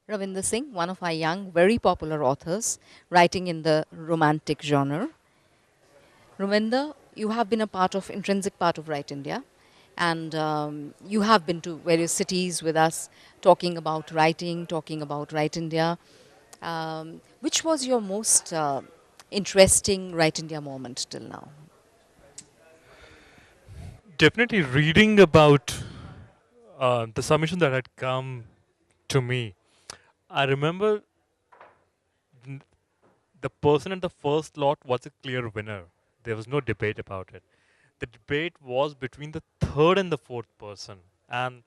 Ravinder Singh, one of our young, very popular authors, writing in the romantic genre. Ravinder, you have been a part of intrinsic part of Write India, and you have been to various cities with us, talking about writing, talking about Write India. Which was your most interesting Write India moment till now? Definitely reading about the submission that had come to me. I remember n- the person in the first lot was a clear winner. There was no debate about it. The debate was between the third and the fourth person. And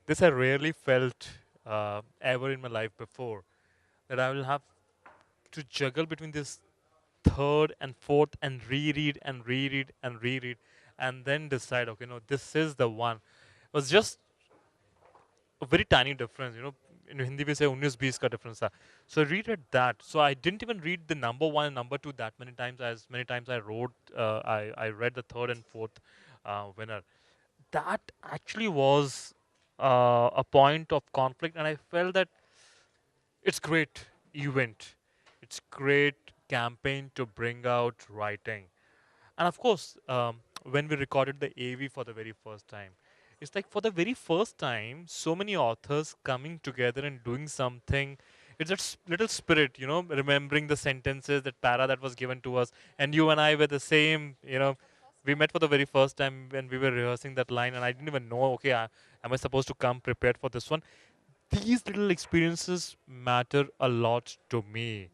this I rarely felt ever in my life before, that I will have to juggle between this third and fourth and reread and reread and reread and then decide, okay, no, this is the one. It was just a very tiny difference. In Hindi we say 19-20 ka difference tha. So I reread that. So I didn't even read the number one and number two that many times. As many times I read the third and fourth winner. That actually was a point of conflict, and I felt that it's great event. It's great campaign to bring out writing. And of course, when we recorded the AV for the very first time, it's like for the very first time, so many authors coming together and doing something. It's that little spirit, remembering the sentences, that para that was given to us. And you and I were the same, we met for the very first time when we were rehearsing that line, and I didn't even know, okay, am I supposed to come prepared for this one? These little experiences matter a lot to me.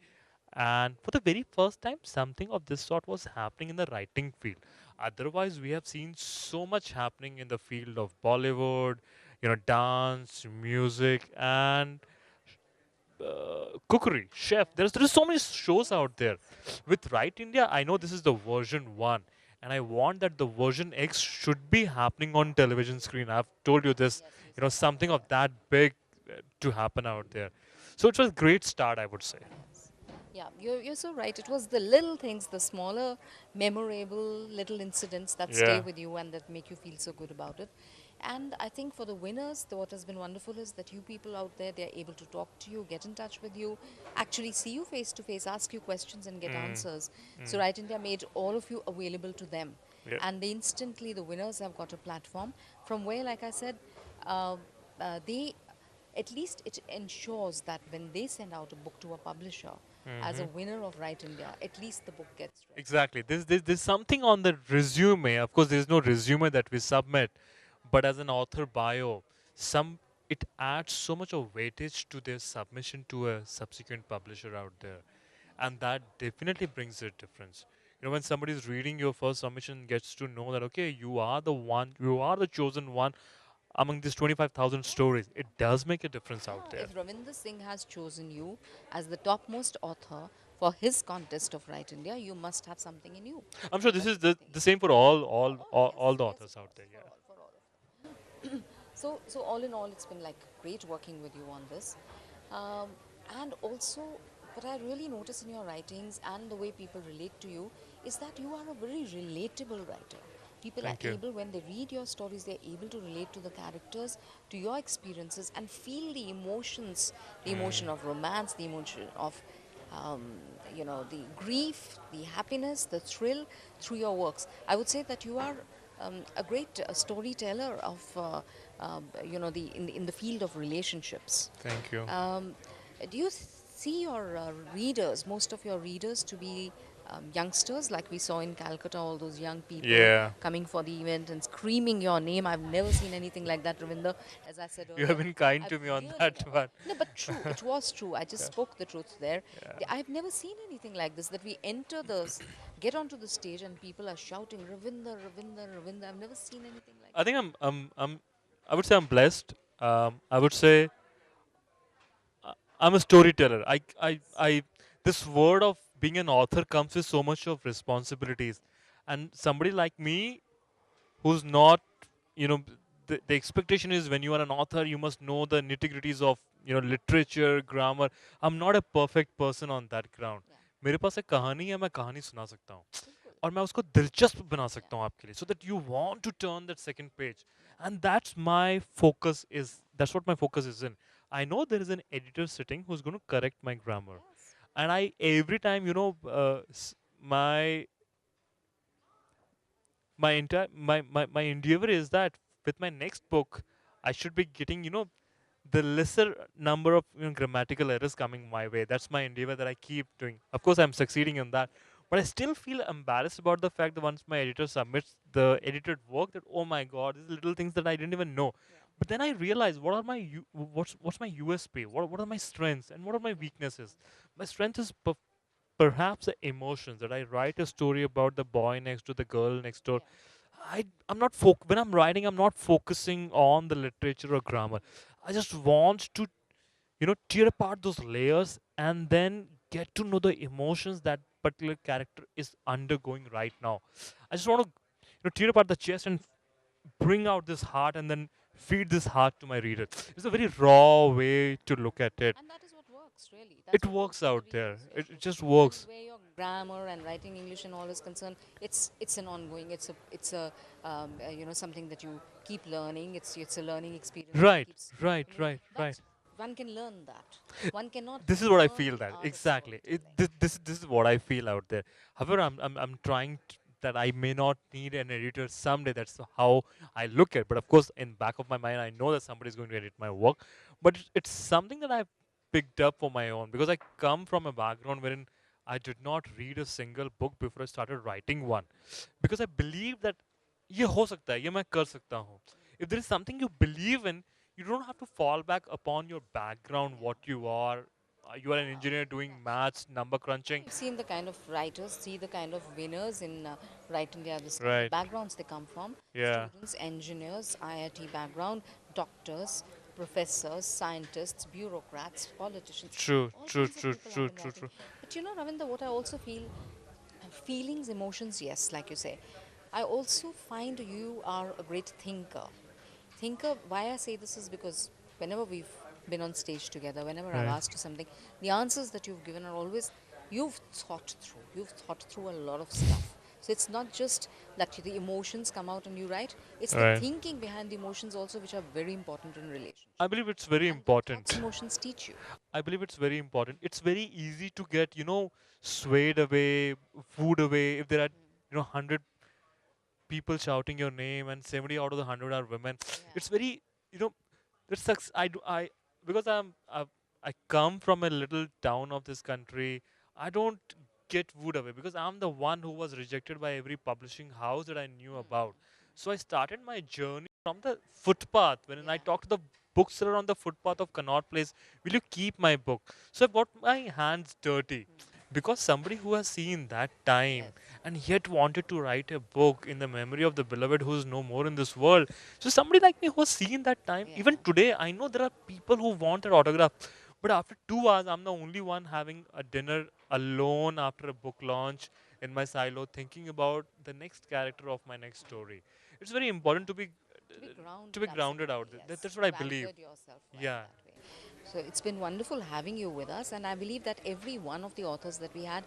And for the very first time, something of this sort was happening in the writing field. Otherwise, we have seen so much happening in the field of Bollywood, dance, music, and cookery, chef. There's so many shows out there. With Right India, I know this is the version one, and I want that the version X should be happening on television screen. I've told you this, something of that big to happen out there. So it was a great start, I would say. Yeah, you're so right. It was the little things, the smaller, memorable little incidents that stay Yeah. with you and that make you feel so good about it. And I think for the winners, what has been wonderful is that you people out there, they're able to talk to you, get in touch with you, actually see you face to face, ask you questions and get Mm, answers. So mm, Right India made all of you available to them. yeah. And they instantly, the winners have got a platform from where, like I said, uh, they at least it ensures that when they send out a book to a publisher as a Hmm. winner of Right India, at least the book gets read. Exactly. There's something on the resume. Of course, there's no resume that we submit, but as an author bio, some it adds so much of weightage to their submission to a subsequent publisher out there, and that definitely brings a difference. When somebody is reading your first submission, gets to know that okay, you are the one, you are the chosen one among these 25,000 stories. It does make a difference out Yeah, there. if Ravinder Singh has chosen you as the topmost author for his contest of Right India, you must have something in you. I'm sure You this must is be something the in you. same for all For all all, all, yes, all the yes, authors of out course, there. Yeah. for all of them. So all in all, it's been like great working with you on this. Um, and also, what I really notice in your writings and the way people relate to you is that you are a very relatable writer. People are Thank you. able, when they read your stories, they're able to relate to the characters, to your experiences, and feel the emotions, the Mm. emotion of romance, the emotion of um, the grief, the happiness, the thrill through your works. I would say that you are a great storyteller of in the field of relationships. Thank you. um, do you see your readers, most of your readers, to be youngsters, like we saw in Calcutta, all those young people Yeah. coming for the event and screaming your name? I've never seen anything like that, Ravinder. As I said You have earlier, been kind I've to me on really that never. one. No, but true, it was true. I just Yeah. spoke the truth there. Yeah. I've never seen anything like this, that we enter get onto the stage and people are shouting, Ravinder, Ravinder, Ravinder. I've never seen anything like I that. think I would say I'm blessed. I would say I'm a storyteller. This word of being an author comes with so much of responsibilities, and somebody like me who's not, you know, the expectation is when you are an author, you must know the nitty gritties of literature, grammar. I'm not a perfect person on that ground. Yeah, मेरे पास एक कहानी है मैं कहानी सुना सकता हूँ बिल्कुल. और मैं उसको दिलचस्प बना Yeah, सकता हूँ आपके लिए so that you want to turn that second page yeah. and that's what my focus is in. I know there is an editor sitting who's going to correct my grammar. Yes. And I, every time, my my endeavor is that with my next book, I should be getting, the lesser number of grammatical errors coming my way. That's my endeavor that I keep doing. Of course, I'm succeeding in that, but I still feel embarrassed about the fact that once my editor submits the edited work, that oh my god, these little things that I didn't even know. Yeah. But then I realize what are my what's my USP? What are my strengths and what are my weaknesses? My strength is perhaps the emotions that I write a story about the boy next to the girl next door. Yeah. I'm not when I'm writing, I'm not focusing on the literature or grammar. I just want to tear apart those layers and then get to know the emotions that particular character is undergoing right now. I just want to tear apart the chest and bring out this heart and then feed this heart to my reader. It's a very raw way to look at it. And that is what works, really. That's It what works works with the out reader, there. It especially. just And works. where your grammar and writing English and all is concerned, it's an ongoing. It's something that you keep learning. It's a learning experience that Right, keeps right, happening. right, right. But one can learn that. One cannot This is what I learn feel the that art of exactly. storytelling. This is what I feel out there. However, I'm trying that I may not need an editor someday. That's how I look at. But of course, in back of my mind, I know that somebody is going to edit my work. But it's something that I've picked up for my own because I come from a background wherein I did not read a single book before I started writing one, because I believe that ये हो सकता है, ये मैं कर सकता हूँ. If there is something you believe in, you don't have to fall back upon your background, what you are. You are an engineer doing maths, number crunching. You've seen the kind of writers, see the kind of winners in Right India this time, the Right. backgrounds they come from, Yeah. students, engineers, IIT background, doctors, professors, scientists, bureaucrats, politicians, True, all true, kinds of true, people have true, been true, writing. true. But you know, Ravinder, what I also feel, feelings, emotions, yes, like you say. I also find you are a great thinker. Thinker, why I say this is because whenever we've been on stage together, whenever I've Right. asked you something, the answers that you've given are always, you've thought through. You've thought through a lot of stuff. So it's not just that the emotions come out and you write, it's the Right. thinking behind the emotions also which are very important in I relationship. believe it's very And the thoughts, important. emotions teach you. I believe it's very important. It's very easy to get, swayed away, fooled away if there are, 100 people shouting your name and 70 out of the 100 are women. Yeah. It's very, you know, it sucks. Because I come from a little town of this country. I don't get wooed away because I'm the one who was rejected by every publishing house that I knew about. So I started my journey from the footpath. When I Yeah. talked to the bookseller on the footpath of Connaught Place, will you keep my book? So I've got my hands dirty because somebody who has seen that time Yes. and yet wanted to write a book in the memory of the beloved who is no more in this world. So somebody like me who has seen that time, Yeah. even today, I know there are people who want an autograph. But after 2 hours, I'm the only one having a dinner alone after a book launch in my silo, thinking about the next character of my next story. It's very important to be grounded out Absolutely, there. yes. That's what I To believe. anchor yourself right Yeah, that way. So it's been wonderful having you with us, and I believe that every one of the authors that we had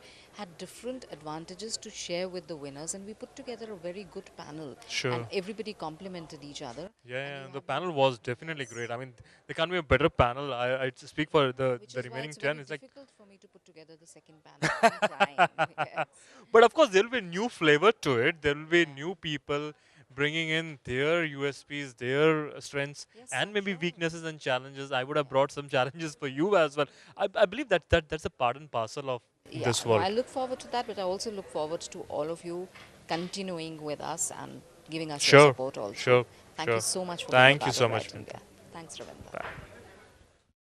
different advantages to share with the winners, and we put together a very good panel, and sure. everybody complemented each other, Yeah, and yeah, you the had panel wonderful, was definitely yes, great. I mean, there can't be a better panel. I speak for which the is why remaining it's 10. very It's like, difficult for me to put together the second panel. I'm trying, yes. but of course, there will be new flavor to it. There will be Yeah. new people bringing in their USPs, their strengths, Yes, and I'm maybe sure. weaknesses and challenges. I would have Yeah. brought some challenges for you as well. I believe that's a part and parcel of Yeah, this no, world. I look forward to that, but I also look forward to all of you continuing with us and giving us your Sure, support also. sure, Thank you sure. so much for being a Thank you part so of much, Right Vinta. India. Thanks, Ravinder. Bye.